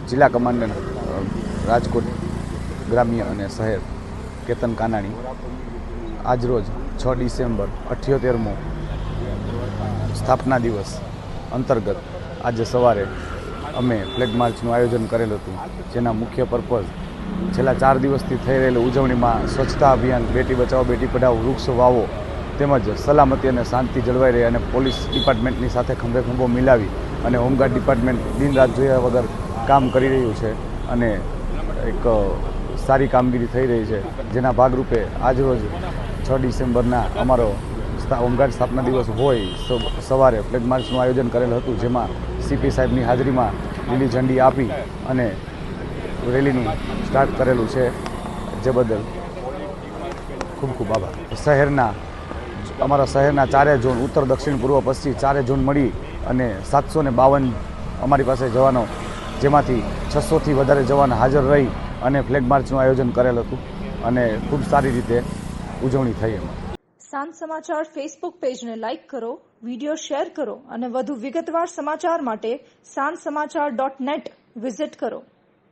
જિલ્લા કમાન્ડન્ટ રાજકોટ ગ્રામ્ય અને શહેર કેતન કાનાણી આજરોજ 6 ડિસેમ્બર 78મો સ્થાપના દિવસ અંતર્ગત આજે સવારે અમે ફ્લેગ માર્ચનું આયોજન કરેલ હતું, જેના મુખ્ય પર્પઝ છેલ્લા 4 દિવસથી થઈ રહેલી ઉજવણીમાં સ્વચ્છતા અભિયાન, બેટી બચાવો બેટી પઢાઓ, વૃક્ષ વાવો તેમજ સલામતી અને શાંતિ જળવાઈ રહે અને પોલીસ ડિપાર્ટમેન્ટની સાથે ખંભે ખંભો મિલાવી અને હોમગાર્ડ ડિપાર્ટમેન્ટ દિન રાત જોયા વગર કામ કરી રહ્યું છે અને એક સારી કામગીરી થઈ રહી છે, જેના ભાગરૂપે આજરોજ 6 ડિસેમ્બરના અમારો હોમગાર્ડ સ્થાપના દિવસ હોય સવારે ફ્લેગ માર્ચનું આયોજન કરેલ હતું, જેમાં સીપી સાહેબની હાજરીમાં લીલી ઝંડી આપી અને રેલીનું સ્ટાર્ટ કરેલું છે, જે બદલ ખૂબ ખૂબ આભાર. અમારા શહેરના 4 ઝોન ઉત્તર, દક્ષિણ, પૂર્વ, પશ્ચિમ 4 ઝોન મળી અને 752 અમારી પાસે જવાનો, જેમાંથી 600થી વધારે જવાન હાજર રહી અને ફ્લેગ માર્ચનું આયોજન કરેલ હતું અને ખૂબ સારી રીતે ઉજવણી થઈ. એમાં સાંજ સમાચાર ફેસબુક પેજને લાઇક કરો, વિડીયો શેર કરો અને વધુ વિગતવાર સમાચાર માટે sanssamachar.net વિઝિટ કરો.